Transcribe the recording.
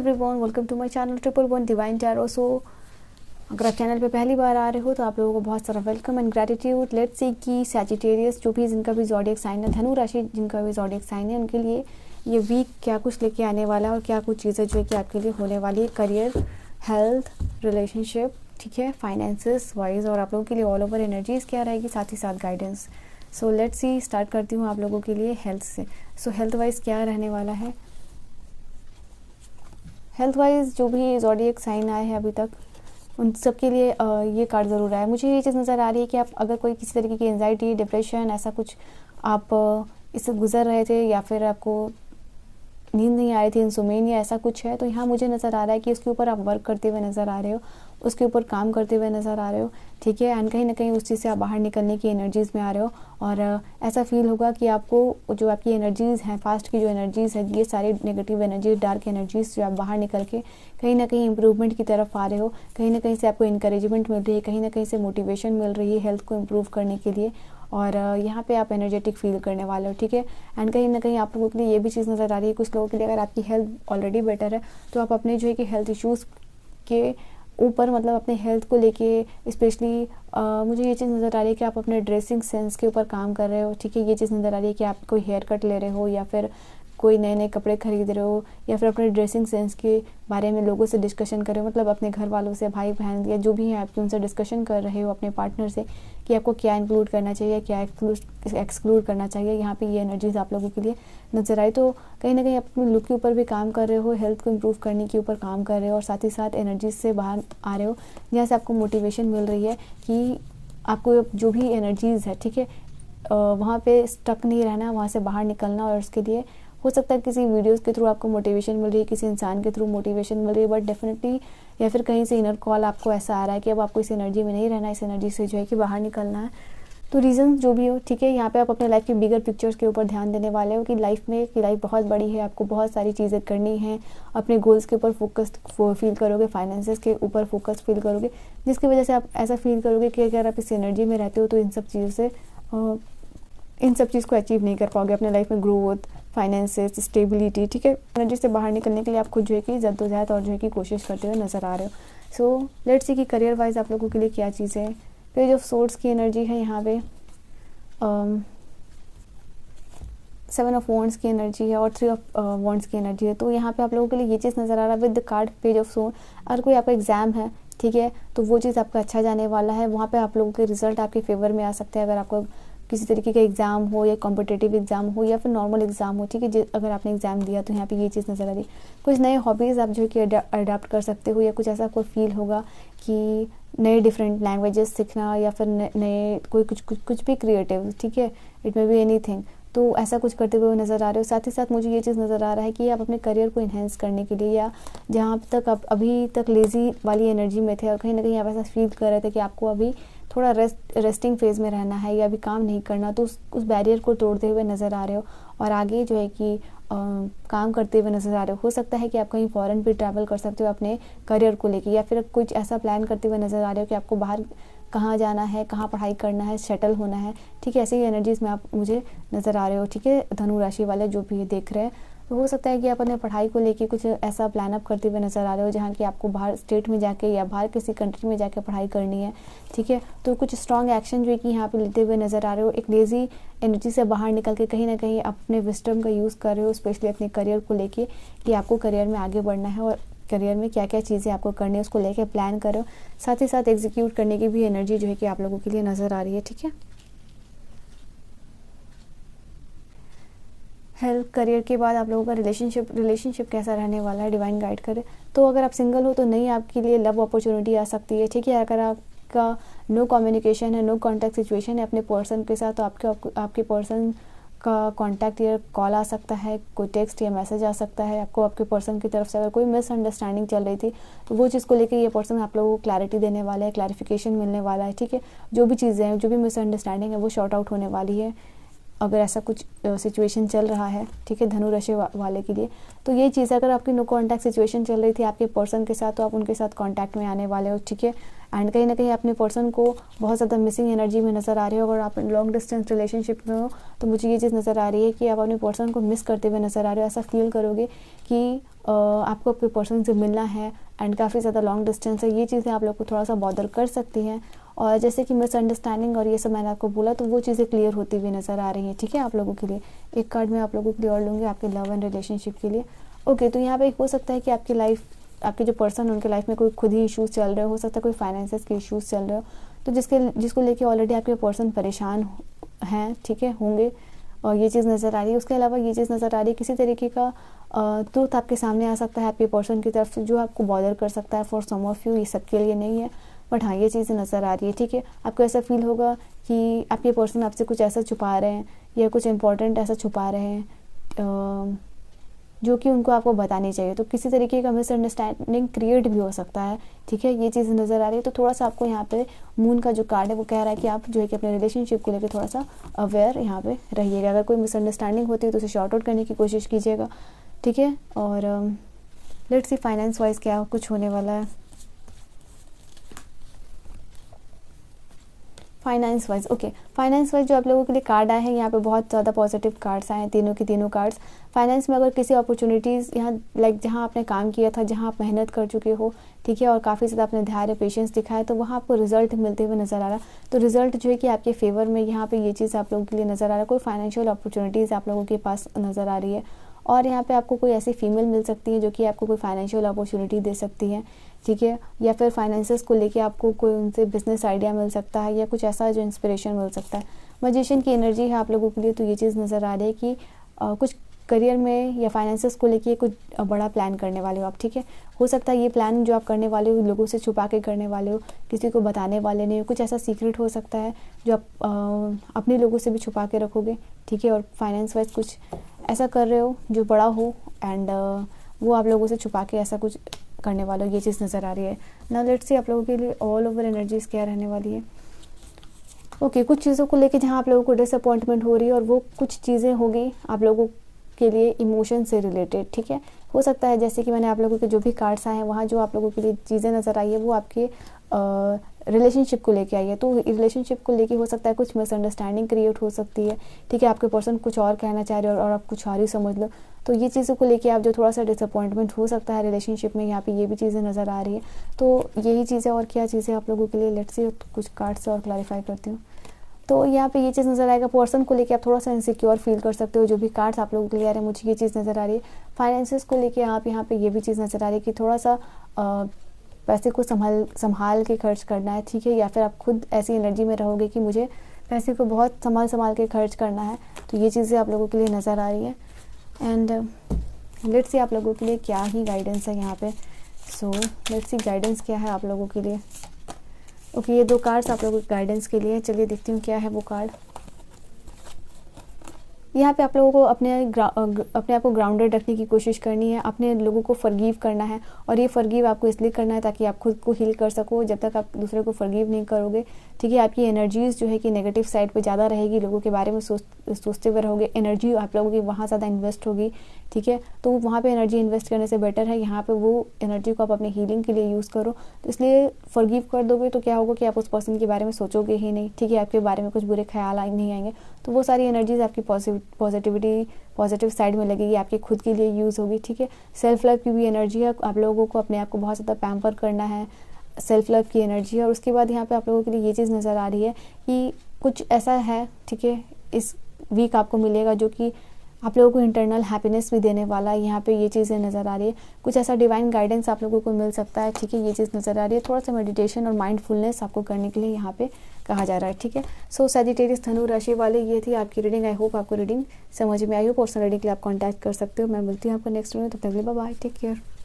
Everyone, welcome to my channel 111 divine tarot. So अगर आप channel पे पहली बार आ रहे हो तो आप लोगों को बहुत सारा welcome and gratitude. Let's see कि सैजिटेरियस जो भी जिनका भी ज़ोडिएक साइन है, धनु राशि जिनका भी ज़ोडिएक साइन है, उनके लिए ये वीक क्या कुछ लेके आने वाला है और क्या कुछ चीज़ें जो है कि आपके लिए होने वाली है। करियर, हेल्थ, रिलेशनशिप, ठीक है, फाइनेंसेस वाइज, और आप लोगों के लिए ऑल ओवर एनर्जीज क्या रहेगी, साथ ही साथ guidance. So let's see, start करती हूँ आप लोगों के लिए हेल्थ से। सो हेल्थ वाइज क्या रहने वाला है। हेल्थ वाइज जो भी ज़ोडिएक साइन आए हैं अभी तक, उन सब के लिए ये कार्ड ज़रूर आया। मुझे ये चीज़ नज़र आ रही है कि आप अगर कोई किसी तरीके की एंजाइटी, डिप्रेशन, ऐसा कुछ आप इससे गुजर रहे थे, या फिर आपको नींद नहीं आ रही थी, इंसोमेनिया ऐसा कुछ है, तो यहाँ मुझे नज़र आ रहा है कि उसके ऊपर आप वर्क करते हुए नज़र आ रहे हो, उसके ऊपर काम करते हुए नज़र आ रहे हो, ठीक है। एंड कहीं ना कहीं उस चीज़ से आप बाहर निकलने की एनर्जीज़ में आ रहे हो, और ऐसा फील होगा कि आपको जो आपकी एनर्जीज़ हैं, पास्ट की जो एनर्जीज़ है, ये सारी नेगेटिव एनर्जीज, डार्क एनर्जीज जो आप बाहर निकल के कहीं ना कहीं इंप्रूवमेंट की तरफ आ रहे हो, कहीं ना कहीं से आपको इंकरेजमेंट मिल रही है, कहीं ना कहीं से मोटिवेशन मिल रही है हेल्थ को इम्प्रूव करने के लिए, और यहाँ पे आप एनर्जेटिक फील करने वाले हो, ठीक है। एंड कहीं ना कहीं आप लोगों के लिए ये भी चीज़ नज़र आ रही है, कुछ लोगों के लिए अगर आपकी हेल्थ ऑलरेडी बेटर है तो आप अपने जो है कि हेल्थ इश्यूज़ के ऊपर, मतलब अपने हेल्थ को लेके स्पेशली मुझे ये चीज़ नज़र आ रही है कि आप अपने ड्रेसिंग सेंस के ऊपर काम कर रहे हो, ठीक है। ये चीज़ नज़र आ रही है कि आप कोई हेयर कट ले रहे हो, या फिर कोई नए नए कपड़े खरीद रहे हो, या फिर अपने ड्रेसिंग सेंस के बारे में लोगों से डिस्कशन कर रहे हो, मतलब अपने घर वालों से, भाई बहन या जो भी है आपकी, उनसे डिस्कशन कर रहे हो अपने पार्टनर से कि आपको क्या इंक्लूड करना चाहिए, क्या एक्सक्लूड करना चाहिए। यहाँ पे ये एनर्जीज आप लोगों के लिए नज़र आई। तो कहीं ना कहीं अपने लुक के ऊपर भी काम कर रहे हो, हेल्थ को इम्प्रूव करने के ऊपर काम कर रहे हो, और साथ ही साथ एनर्जीज से बाहर आ रहे हो, जहाँ से आपको मोटिवेशन मिल रही है कि आपको जो भी एनर्जीज़ है, ठीक है, वहाँ पे स्टक नहीं रहना, वहाँ से बाहर निकलना। और उसके लिए हो सकता है किसी वीडियोस के थ्रू आपको मोटिवेशन मिल रही है, किसी इंसान के थ्रू मोटिवेशन मिल रही है, बट डेफिनेटली या फिर कहीं से इनर कॉल आपको ऐसा आ रहा है कि अब आपको इस एनर्जी में नहीं रहना, इस एनर्जी से जो है कि बाहर निकलना है। तो रीज़न जो भी हो, ठीक है, यहाँ पे आप अपने लाइफ की बिगर पिक्चर्स के ऊपर ध्यान देने वाले हो कि लाइफ में कि लाइफ बहुत बड़ी है, आपको बहुत सारी चीज़ें करनी है, अपने गोल्स के ऊपर फोकस्ड फील करोगे, फाइनेंसेस के ऊपर फोकस फील करोगे, जिसकी वजह से आप ऐसा फील करोगे कि अगर आप इस एनर्जी में रहते हो तो इन सब चीज़ों से इन सब चीज़ को अचीव नहीं कर पाओगे अपने लाइफ में, ग्रोथ, फाइनेंसेस, स्टेबिलिटी, ठीक है। एनर्जी से बाहर निकलने के लिए आप खुद जो है कि जद्दोजहद और जो है कि कोशिश करते हुए नज़र आ रहे हो। सो लेट्स सी कि करियर वाइज आप लोगों के लिए क्या चीज़ें हैं। पेज ऑफ सोर्ड्स की एनर्जी है यहाँ पे, 7 ऑफ वॉन्ड्स की एनर्जी है, और 3 ऑफ वॉन्ड्स की एनर्जी है। तो यहाँ पे आप लोगों के लिए ये चीज़ नज़र आ रहा है with the card page of sword. अगर कोई आपका एग्जाम है, ठीक है, तो वो चीज़ आपका अच्छा जाने वाला है, वहाँ पे आप लोगों के रिजल्ट आपके फेवर में आ सकते हैं। अगर आपको किसी तरीके का एग्ज़ाम हो, या कॉम्पिटिटिव एग्ज़ाम हो, या फिर नॉर्मल एग्ज़ाम हो, ठीक है, अगर आपने एग्ज़ाम दिया तो यहाँ पे ये चीज़ नज़र आ रही है। कुछ नए हॉबीज़ आप जो है कि अडाप्ट कर सकते हो, या कुछ ऐसा आपको फील होगा कि नए डिफरेंट लैंग्वेजेस सीखना, या फिर नए कोई कुछ भी क्रिएटिव, ठीक है, इट मे बी एनीथिंग, तो ऐसा कुछ करते हुए नज़र आ रहे हो। साथ ही साथ मुझे ये चीज़ नज़र आ रहा है कि आप अपने करियर को इन्हेंस करने के लिए, या जहाँ तक आप अभी तक लेज़ी वाली एनर्जी में थे और कहीं ना कहीं आप ऐसा फील कर रहे थे कि आपको अभी थोड़ा रेस्टिंग फेज़ में रहना है, या अभी काम नहीं करना, तो उस बैरियर को तोड़ते हुए नज़र आ रहे हो, और आगे जो है कि काम करते हुए नज़र आ रहे हो। हो सकता है कि आप कहीं फॉरेन भी ट्रैवल कर सकते हो अपने करियर को लेके, या फिर कुछ ऐसा प्लान करते हुए नज़र आ रहे हो कि आपको बाहर कहाँ जाना है, कहाँ पढ़ाई करना है, सेटल होना है, ठीक है। ऐसे ही एनर्जीज में आप मुझे नज़र आ रहे हो, ठीक है, धनु राशि वाले जो भी ये देख रहे हैं। तो हो सकता है कि आप अपने पढ़ाई को लेके कुछ ऐसा प्लान अप करते हुए नज़र आ रहे हो, जहाँ कि आपको बाहर स्टेट में जाके या बाहर किसी कंट्री में जाके पढ़ाई करनी है, ठीक है। तो कुछ स्ट्रॉन्ग एक्शन जो है कि यहाँ पे लेते हुए नज़र आ रहे हो, एक लेज़ी एनर्जी से बाहर निकल के कहीं ना कहीं अपने विस्डम का यूज़ कर रहे हो, स्पेशली अपने करियर को लेके कि आपको करियर में आगे बढ़ना है, और करियर में क्या क्या चीज़ें आपको करनी है उसको लेके प्लान करो। साथ ही साथ एग्जीक्यूट करने की भी एनर्जी जो है कि आप लोगों के लिए नज़र आ रही है, ठीक है। हेल्थ, करियर के बाद आप लोगों का रिलेशनशिप कैसा रहने वाला है, डिवाइन गाइड करे। तो अगर आप सिंगल हो तो नहीं, आपके लिए लव अपॉर्चुनिटी आ सकती है, ठीक है। अगर आपका नो कम्युनिकेशन है, नो कॉन्टैक्ट सिचुएशन है अपने पर्सन के साथ, तो आपके पर्सन का कांटेक्ट या कॉल आ सकता है, कोई टेक्स्ट या मैसेज आ सकता है आपको आपके पर्सन की तरफ से। अगर कोई मिसअंडरस्टैंडिंग चल रही थी तो वो चीज़ को लेके ये पर्सन आप लोगों को क्लैरिटी देने वाला है, क्लैरिफिकेशन मिलने वाला है, ठीक है। जो भी चीज़ें हैं, जो भी मिसअंडरस्टैंडिंग है, वो शॉर्ट आउट होने वाली है, अगर ऐसा कुछ सिचुएशन चल रहा है, ठीक है, धनु राशि वाले के लिए। तो ये चीज़, अगर आपकी नो कॉन्टैक्ट सिचुएशन चल रही थी आपके पर्सन के साथ, तो आप उनके साथ कॉन्टैक्ट में आने वाले हो, ठीक है। एंड कहीं ना कहीं अपने पर्सन को बहुत ज़्यादा मिसिंग एनर्जी में नज़र आ रहे हो। अगर आप लॉन्ग डिस्टेंस रिलेशनशिप में हो तो मुझे ये चीज़ नज़र आ रही है कि आप अपने पर्सन को मिस करते हुए नज़र आ रहे हो। ऐसा फील करोगे कि आपको अपने पर्सन से मिलना है एंड काफ़ी ज़्यादा लॉन्ग डिस्टेंस है। ये चीज़ें आप लोग को थोड़ा सा बॉदर कर सकती हैं। और जैसे कि मिसअंडरस्टैंडिंग और ये सब मैंने आपको बोला, तो वो चीज़ें क्लियर होती हुई नज़र आ रही हैं। ठीक है, आप लोगों के लिए एक कार्ड मैं आप लोगों के लिए और लूँगी आपके लव एंड रिलेशनशिप के लिए। ओके, तो यहाँ पे हो सकता है कि आपकी लाइफ, आपके जो पर्सन उनके लाइफ में कोई खुद ही इश्यूज़ चल रहे हो सकता है कोई फाइनेंसेस के इश्यूज़ चल रहे हो, तो जिसको लेके ऑलरेडी आपके पर्सन परेशान हैं, ठीक है, होंगे। और ये चीज़ नज़र आ रही है। उसके अलावा ये चीज़ नज़र आ रही है किसी तरीके का ट्रूथ आपके सामने आ सकता है आपके पर्सन की तरफ से, जो आपको बॉदर कर सकता है। फॉर सम ऑफ यू, ये सबके लिए नहीं है, बट हाँ ये चीज़ें नज़र आ रही है। ठीक है, आपको ऐसा फील होगा कि आपके पर्सन आपसे कुछ ऐसा छुपा रहे हैं या कुछ इंपॉर्टेंट ऐसा छुपा रहे हैं जो कि उनको आपको बतानी चाहिए। तो किसी तरीके का मिसअंडरस्टैंडिंग क्रिएट भी हो सकता है। ठीक है, ये चीज़ नज़र आ रही है। तो थोड़ा सा आपको यहाँ पे मून का जो कार्ड है वो कह रहा है कि आप जो है कि अपने रिलेशनशिप को लेकर थोड़ा सा अवेयर यहाँ पे रहिएगा। अगर कोई मिसअंडरस्टैंडिंग होती है तो उसे शॉर्ट आउट करने की कोशिश कीजिएगा। ठीक है, और लेट्स सी फाइनेंस वाइज क्या कुछ होने वाला है। Finance wise, okay, finance wise जो आप लोगों के लिए कार्ड आए हैं, यहाँ पे बहुत ज़्यादा पॉजिटिव कार्ड्स आए हैं, तीनों के तीनों कार्ड्स। फाइनेंस में अगर किसी अपॉर्चुनिटीज़ यहाँ लाइक जहाँ आपने काम किया था, जहाँ आप मेहनत कर चुके हो, ठीक है, और काफ़ी ज़्यादा अपने धैर्य पेशेंस दिखाया, तो वहाँ आपको रिजल्ट मिलते हुए नज़र आ रहा है। तो रिजल्ट जो है कि आपके फेवर में यहाँ पे ये चीज़ आप लोगों के लिए नज़र आ रहा है। कोई फाइनेंशियल अपॉर्चुनिटीज़ आप लोगों के पास नज़र आ रही है। और यहाँ पे आपको कोई ऐसी फीमेल मिल सकती है जो कि आपको कोई फाइनेंशियल अपॉर्चुनिटी दे सकती है। ठीक है, या फिर फाइनेंसेस को लेके आपको कोई उनसे बिजनेस आइडिया मिल सकता है या कुछ ऐसा जो इंस्पिरेशन मिल सकता है। मैजिशियन की एनर्जी है आप लोगों के लिए। तो ये चीज़ नज़र आ रही है कि कुछ करियर में या फाइनेंसेस को लेके कुछ बड़ा प्लान करने वाले हो आप। ठीक है, हो सकता है ये प्लान जो आप करने वाले हो लोगों से छुपा के करने वाले हो, किसी को बताने वाले नहीं हो। कुछ ऐसा सीक्रेट हो सकता है जो आप अपने लोगों से भी छुपा के रखोगे। ठीक है, और फाइनेंस वाइज कुछ ऐसा कर रहे हो जो बड़ा हो एंड वो आप लोगों से छुपा के ऐसा कुछ करने वाले हो। ये चीज़ नज़र आ रही है। नाउ लेट्स सी आप लोगों के लिए ऑल ओवर एनर्जीज क्या रहने वाली है। ओके, कुछ चीज़ों को लेके जहाँ आप लोगों को डिसअपॉइंटमेंट हो रही है और वो कुछ चीज़ें होगी आप लोगों के लिए इमोशन से रिलेटेड। ठीक है, हो सकता है जैसे कि मैंने आप लोगों के जो भी कार्ड्स आए हैं वहाँ जो आप लोगों के लिए चीज़ें नज़र आई है वो आपके रिलेशनशिप को लेके आई है। तो रिलेशनशिप को लेके हो सकता है कुछ मिसअंडरस्टैंडिंग क्रिएट हो सकती है। ठीक है, आपके पर्सन कुछ और कहना चाह रहे हो और आप कुछ और ही समझ लो। तो ये चीज़ों को लेके आप जो थोड़ा सा डिसअपॉइंटमेंट हो सकता है रिलेशनशिप में, यहाँ पे ये भी चीज़ें नज़र आ रही है। तो यही चीज़ें और क्या चीज़ें आप लोगों के लिए, लेट्स सी कुछ कार्ड से और क्लैरिफाई करती हूँ। तो यहाँ पे ये चीज़ नज़र आएगा, पर्सन को लेके आप थोड़ा सा इनसिक्योर फील कर सकते हो। जो भी कार्ड्स आप लोगों के लिए आ रहे हैं मुझे ये चीज़ नज़र आ रही है। फाइनेंसेस को लेके आप यहाँ पे ये भी चीज़ नज़र आ रही है कि थोड़ा सा पैसे को संभाल के खर्च करना है। ठीक है, या फिर आप खुद ऐसी एनर्जी में रहोगे कि मुझे पैसे को बहुत संभाल के खर्च करना है। तो ये चीज़ें आप लोगों के लिए नज़र आ रही है। एंड लेट्स सी आप लोगों के लिए क्या ही गाइडेंस है यहाँ पे। सो लेट्स सी गाइडेंस क्या है आप लोगों के लिए। ओके, ये दो कार्ड्स आप लोगों के गाइडेंस के लिए। चलिए देखती हूँ क्या है वो कार्ड। यहाँ पे आप लोगों को अपने आप को ग्राउंडेड रखने की कोशिश करनी है, अपने लोगों को फॉरगिव करना है। और ये फॉरगिव आपको इसलिए करना है ताकि आप खुद को हील कर सको। जब तक आप दूसरे को फॉरगिव नहीं करोगे, ठीक है, आपकी एनर्जीज जो है कि नेगेटिव साइड पे ज़्यादा रहेगी, लोगों के बारे में सोचते हुए रहोगे, एनर्जी आप लोगों की वहाँ ज़्यादा इन्वेस्ट होगी। ठीक है, तो वहाँ पर एनर्जी इन्वेस्ट करने से बेटर है यहाँ पर वो एनर्जी को आप अपने हीलिंग के लिए यूज़ करो। तो इसलिए फॉरगिव कर दोगे तो क्या होगा कि आप उस पर्सन के बारे में सोचोगे ही नहीं। ठीक है, आपके बारे में कुछ बुरे ख्याल नहीं आएंगे। तो वो सारी एनर्जीज आपकी पॉजिटिव साइड में लगेगी, आपके खुद के लिए यूज़ होगी। ठीक है, सेल्फ लव की भी एनर्जी है। आप लोगों को अपने आप को बहुत ज़्यादा पैम्पर करना है, सेल्फ लव की एनर्जी है। और उसके बाद यहाँ पे आप लोगों के लिए ये चीज़ नज़र आ रही है कि कुछ ऐसा है, ठीक है, इस वीक आपको मिलेगा जो कि आप लोगों को इंटरनल हैप्पीनेस भी देने वाला है। यहाँ पे ये चीज़ें नज़र आ रही है। कुछ ऐसा डिवाइन गाइडेंस आप लोगों को मिल सकता है। ठीक है, ये चीज़ नज़र आ रही है। थोड़ा सा मेडिटेशन और माइंडफुलनेस आपको करने के लिए यहाँ पे कहा जा रहा है। ठीक है, सो सजिटेरियस धनु राशि वाले ये थी आपकी रीडिंग। आई होप आपको रीडिंग समझ में आई हो। पर्सनल रीडिंग के लिए आप कॉन्टैक्ट कर सकते हो। मैं मिलती हूँ आपको नेक्स्ट वीडियो में। तब तक के लिए बाय बाय, टेक केयर।